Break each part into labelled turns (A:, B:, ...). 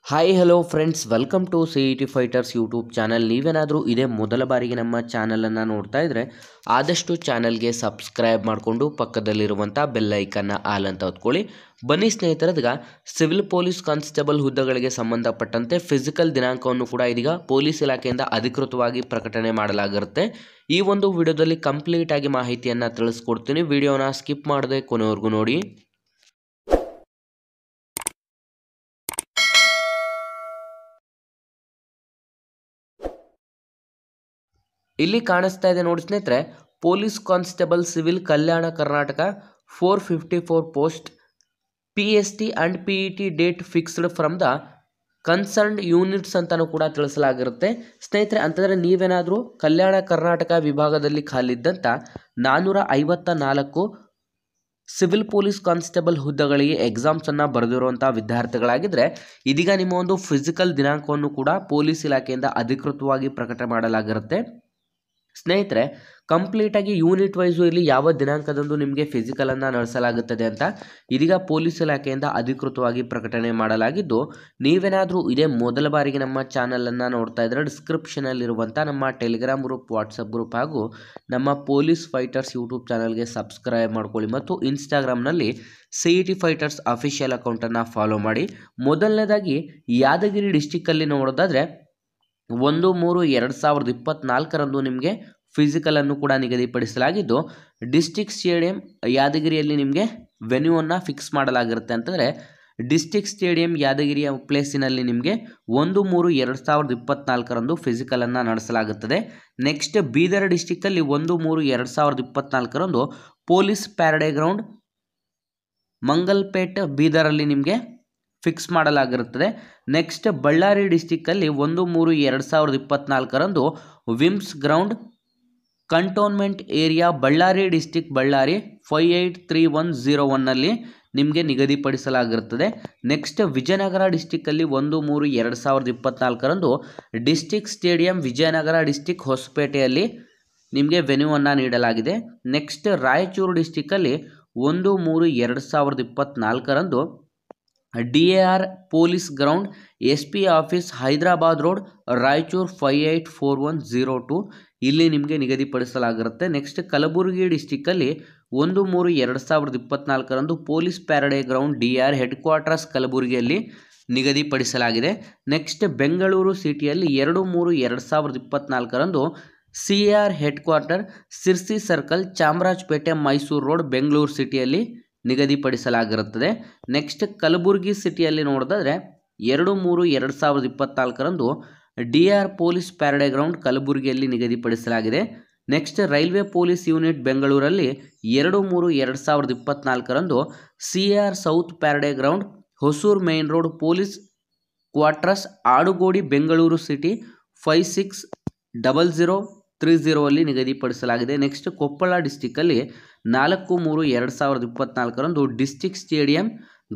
A: Hi hello friends, welcome to CET fighters YouTube channel. ನೀವೇನಾದರೂ ಇದೇ ಮೊದಲ ಬಾರಿಗೆ ನಮ್ಮ ಚಾನಲನ್ನು ನೋಡ್ತಾ ಇದ್ದರೆ ಆದಷ್ಟು ಚಾನಲ್ಗೆ ಸಬ್ಸ್ಕ್ರೈಬ್ ಮಾಡಿಕೊಂಡು ಪಕ್ಕದಲ್ಲಿರುವಂಥ ಬೆಲ್ ಐಕನ್ನ ಆಲ್ ಅಂತ ಹೊತ್ಕೊಳ್ಳಿ. ಬನ್ನಿ ಸ್ನೇಹಿತರದೀಗ ಸಿವಿಲ್ ಪೊಲೀಸ್ ಕಾನ್ಸ್ಟೇಬಲ್ ಹುದ್ದೆಗಳಿಗೆ ಸಂಬಂಧಪಟ್ಟಂತೆ ಫಿಸಿಕಲ್ ದಿನಾಂಕವನ್ನು ಕೂಡ ಇದೀಗ ಪೊಲೀಸ್ ಇಲಾಖೆಯಿಂದ ಅಧಿಕೃತವಾಗಿ ಪ್ರಕಟಣೆ ಮಾಡಲಾಗಿರುತ್ತೆ. ಈ ಒಂದು ವಿಡಿಯೋದಲ್ಲಿ ಕಂಪ್ಲೀಟ್ ಆಗಿ ಮಾಹಿತಿಯನ್ನು ತಿಳಿಸ್ಕೊಡ್ತೀನಿ. ವಿಡಿಯೋನ ಸ್ಕಿಪ್ ಮಾಡದೆ ಕೊನೆವರೆಗೂ ನೋಡಿ. ಇಲ್ಲಿ ಕಾಣಿಸ್ತಾ ಇದೆ ನೋಡಿ ಸ್ನೇಹಿತರೆ, police constable civil Kalyana Karnataka 454 post PST and PET date fixed from the concerned units ಅಂತಲೂ ಕೂಡ ತಿಳಿಸಲಾಗಿರುತ್ತೆ. ಸ್ನೇಹಿತರೆ, ಅಂತಂದರೆ ನೀವೇನಾದರೂ ಕಲ್ಯಾಣ ಕರ್ನಾಟಕ ವಿಭಾಗದಲ್ಲಿ ಖಾಲಿದ್ದಂಥ 454 ಸಿವಿಲ್ ಪೊಲೀಸ್ ಕಾನ್ಸ್ಟೇಬಲ್ ಹುದ್ದೆಗಳಿಗೆ ಎಕ್ಸಾಮ್ಸನ್ನು ಬರೆದಿರುವಂಥ ವಿದ್ಯಾರ್ಥಿಗಳಾಗಿದ್ದರೆ ಇದೀಗ ನಿಮ್ಮ ಒಂದು ಫಿಸಿಕಲ್ ದಿನಾಂಕವನ್ನು ಕೂಡ ಪೊಲೀಸ್ ಇಲಾಖೆಯಿಂದ ಅಧಿಕೃತವಾಗಿ ಪ್ರಕಟಣೆ ಮಾಡಲಾಗಿರುತ್ತೆ. ಸ್ನೇಹಿತರೆ, ಕಂಪ್ಲೀಟಾಗಿ ಯೂನಿಟ್ ವೈಸು ಇಲ್ಲಿ ಯಾವ ದಿನಾಂಕದಂದು ನಿಮಗೆ ಫಿಸಿಕಲನ್ನು ನಡೆಸಲಾಗುತ್ತದೆ ಅಂತ ಇದೀಗ ಪೊಲೀಸ್ ಇಲಾಖೆಯಿಂದ ಅಧಿಕೃತವಾಗಿ ಪ್ರಕಟಣೆ ಮಾಡಲಾಗಿದ್ದು, ನೀವೇನಾದರೂ ಇದೇ ಮೊದಲ ಬಾರಿಗೆ ನಮ್ಮ ಚಾನಲನ್ನು ನೋಡ್ತಾ ಇದ್ದರೆ ಡಿಸ್ಕ್ರಿಪ್ಷನಲ್ಲಿರುವಂಥ ನಮ್ಮ ಟೆಲಿಗ್ರಾಮ್ ಗ್ರೂಪ್, ವಾಟ್ಸಪ್ ಗ್ರೂಪ್ ಹಾಗೂ ನಮ್ಮ ಪೊಲೀಸ್ ಫೈಟರ್ಸ್ ಯೂಟ್ಯೂಬ್ ಚಾನಲ್ಗೆ ಸಬ್ಸ್ಕ್ರೈಬ್ ಮಾಡ್ಕೊಳ್ಳಿ ಮತ್ತು ಇನ್ಸ್ಟಾಗ್ರಾಮ್ನಲ್ಲಿ CET ಫೈಟರ್ಸ್ ಅಫಿಷಿಯಲ್ ಅಕೌಂಟನ್ನು ಫಾಲೋ ಮಾಡಿ. ಮೊದಲನೇದಾಗಿ ಯಾದಗಿರಿ ಡಿಸ್ಟಿಕ್ಕಲ್ಲಿ ನೋಡೋದಾದರೆ 1/3/2024 ನಿಮಗೆ ಫಿಸಿಕಲನ್ನು ಕೂಡ ನಿಗದಿಪಡಿಸಲಾಗಿದ್ದು, ಡಿಸ್ಟಿಕ್ ಸ್ಟೇಡಿಯಂ ಯಾದಗಿರಿಯಲ್ಲಿ ನಿಮಗೆ ವೆನ್ಯೂವನ್ನು ಫಿಕ್ಸ್ ಮಾಡಲಾಗಿರುತ್ತೆ. ಅಂತಂದರೆ ಡಿಸ್ಟಿಕ್ ಸ್ಟೇಡಿಯಂ ಯಾದಗಿರಿಯ ಪ್ಲೇಸಿನಲ್ಲಿ ನಿಮಗೆ 1/3/2024 ಫಿಸಿಕಲನ್ನು ನಡೆಸಲಾಗುತ್ತದೆ. ನೆಕ್ಸ್ಟ್ ಬೀದರ್ ಡಿಸ್ಟಿಕ್ಕಲ್ಲಿ 1/3/2024 ಪೊಲೀಸ್ ಪ್ಯಾರಡೇ ಗ್ರೌಂಡ್ ಮಂಗಲ್ಪೇಟ್ ಬೀದರಲ್ಲಿ ನಿಮಗೆ ಫಿಕ್ಸ್ ಮಾಡಲಾಗಿರುತ್ತದೆ. ನೆಕ್ಸ್ಟ್ ಬಳ್ಳಾರಿ ಡಿಸ್ಟಿಕ್ಕಲ್ಲಿ 1/3/2024 VIMS ground cantonment area Ballari district Ballari 583101 ನಿಮಗೆ ನಿಗದಿಪಡಿಸಲಾಗಿರುತ್ತದೆ. ನೆಕ್ಸ್ಟ್ ವಿಜಯನಗರ ಡಿಸ್ಟಿಕ್ಕಲ್ಲಿ 1/3/2024 ಡಿಸ್ಟಿಕ್ ಸ್ಟೇಡಿಯಂ ವಿಜಯನಗರ ಡಿಸ್ಟಿಕ್ ಹೊಸಪೇಟೆಯಲ್ಲಿ ನಿಮಗೆ ವೆನ್ಯೂವನ್ನು ನೀಡಲಾಗಿದೆ. ನೆಕ್ಸ್ಟ್ ರಾಯಚೂರು ಡಿಸ್ಟಿಕ್ಕಲ್ಲಿ 1/3/2024 DAR police ground SP office Hyderabad road Raichur 584102 ಇಲ್ಲಿ ನಿಮಗೆ ನಿಗದಿಪಡಿಸಲಾಗಿರುತ್ತೆ. ನೆಕ್ಸ್ಟ್ ಕಲಬುರಗಿ ಡಿಸ್ಟಿಕ್ಕಲ್ಲಿ 1/3/2024 police parade ground DR headquarters ಕಲಬುರಗಿಯಲ್ಲಿ ನಿಗದಿಪಡಿಸಲಾಗಿದೆ. ನೆಕ್ಸ್ಟ್ ಬೆಂಗಳೂರು ಸಿಟಿಯಲ್ಲಿ 2/3/2024 CAR head quarter Sirsi circle Chamarajpet Mysuru road Bengaluru ಸಿಟಿಯಲ್ಲಿ ನಿಗದಿಪಡಿಸಲಾಗಿರುತ್ತದೆ. ನೆಕ್ಸ್ಟ್ ಕಲಬುರಗಿ ಸಿಟಿಯಲ್ಲಿ ನೋಡೋದಾದರೆ 2/3/2024 DR ಪೊಲೀಸ್ ಪ್ಯಾರಡೇ ಗ್ರೌಂಡ್ ಕಲಬುರಗಿಯಲ್ಲಿ ನಿಗದಿಪಡಿಸಲಾಗಿದೆ. ನೆಕ್ಸ್ಟ್ ರೈಲ್ವೆ ಪೊಲೀಸ್ ಯೂನಿಟ್ ಬೆಂಗಳೂರಲ್ಲಿ 2/3/2024 CAR south parade ground Hosur main road police quarters Adugodi Bengaluru city 560030 ಅಲ್ಲಿ ನಿಗದಿಪಡಿಸಲಾಗಿದೆ. ನೆಕ್ಸ್ಟ್ ಕೊಪ್ಪಳ ಡಿಸ್ಟಿಕ್ಕಲ್ಲಿ 4/3/2024 district stadium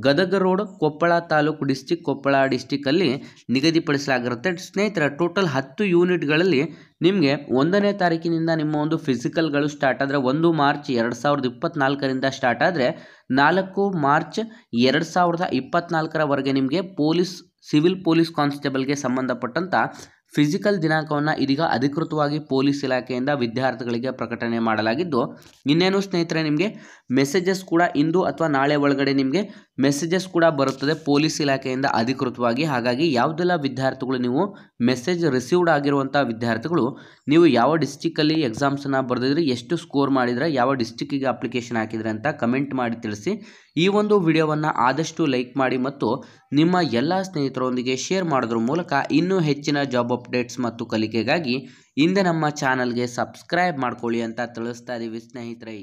A: Gadag road Koppal taluk district Koppal ಡಿಸ್ಟಿಕ್ಕಲ್ಲಿ ನಿಗದಿಪಡಿಸಲಾಗಿರುತ್ತೆ. ಸ್ನೇಹಿತರ, ಟೋಟಲ್ 10 ಯೂನಿಟ್ಗಳಲ್ಲಿ ನಿಮಗೆ 1ನೇ ತಾರೀಕಿನಿಂದ ನಿಮ್ಮ ಒಂದು ಫಿಸಿಕಲ್ಗಳು ಸ್ಟಾರ್ಟ್ ಆದರೆ 1 ಮಾರ್ಚ್ 2024 ಸ್ಟಾರ್ಟ್ ಆದರೆ 4 ಮಾರ್ಚ್ 2024 ನಿಮಗೆ ಸಿವಿಲ್ ಪೊಲೀಸ್ ಕಾನ್ಸ್ಟೇಬಲ್ಗೆ ಸಂಬಂಧಪಟ್ಟಂಥ ಫಿಸಿಕಲ್ ದಿನಾಂಕವನ್ನು ಇದೀಗ ಅಧಿಕೃತವಾಗಿ ಪೊಲೀಸ್ ಇಲಾಖೆಯಿಂದ ವಿದ್ಯಾರ್ಥಿಗಳಿಗೆ ಪ್ರಕಟಣೆ ಮಾಡಲಾಗಿದ್ದು, ಇನ್ನೇನು ಸ್ನೇಹಿತರೆ ನಿಮಗೆ ಮೆಸೇಜಸ್ ಕೂಡ ಇಂದು ಅಥವಾ ನಾಳೆ ಒಳಗಡೆ ನಿಮಗೆ ಮೆಸೇಜಸ್ ಕೂಡ ಬರುತ್ತದೆ ಪೊಲೀಸ್ ಇಲಾಖೆಯಿಂದ ಅಧಿಕೃತವಾಗಿ. ಹಾಗಾಗಿ ಯಾವುದೆಲ್ಲ ವಿದ್ಯಾರ್ಥಿಗಳು ನೀವು ಮೆಸೇಜ್ ರಿಸೀವ್ಡ್ ಆಗಿರುವಂಥ ವಿದ್ಯಾರ್ಥಿಗಳು ನೀವು ಯಾವ ಡಿಸ್ಟಿಕ್ಕಲ್ಲಿ ಎಕ್ಸಾಮ್ಸನ್ನು ಬರೆದಿದ್ರಿ, ಎಷ್ಟು ಸ್ಕೋರ್ ಮಾಡಿದರೆ, ಯಾವ ಡಿಸ್ಟಿಕ್ಕಿಗೆ ಅಪ್ಲಿಕೇಶನ್ ಹಾಕಿದ್ರೆ ಅಂತ ಕಮೆಂಟ್ ಮಾಡಿ ತಿಳಿಸಿ. ಈ ಒಂದು ವಿಡಿಯೋವನ್ನು ಆದಷ್ಟು ಲೈಕ್ ಮಾಡಿ ಮತ್ತು ನಿಮ್ಮ ಎಲ್ಲ ಸ್ನೇಹಿತರೊಂದಿಗೆ ಶೇರ್ ಮಾಡೋದ್ರ ಮೂಲಕ ಇನ್ನೂ ಹೆಚ್ಚಿನ ಜಾಬ್ ಅಪ್ಡೇಟ್ಸ್ ಮತ್ತು ಕಲಿಕೆಗಾಗಿ ಹಿಂದೆ ನಮ್ಮ ಚಾನಲ್ಗೆ ಸಬ್ಸ್ಕ್ರೈಬ್ ಮಾಡ್ಕೊಳ್ಳಿ ಅಂತ ತಿಳಿಸ್ತಾ ಇದ್ದೀವಿ ಸ್ನೇಹಿತರೆ.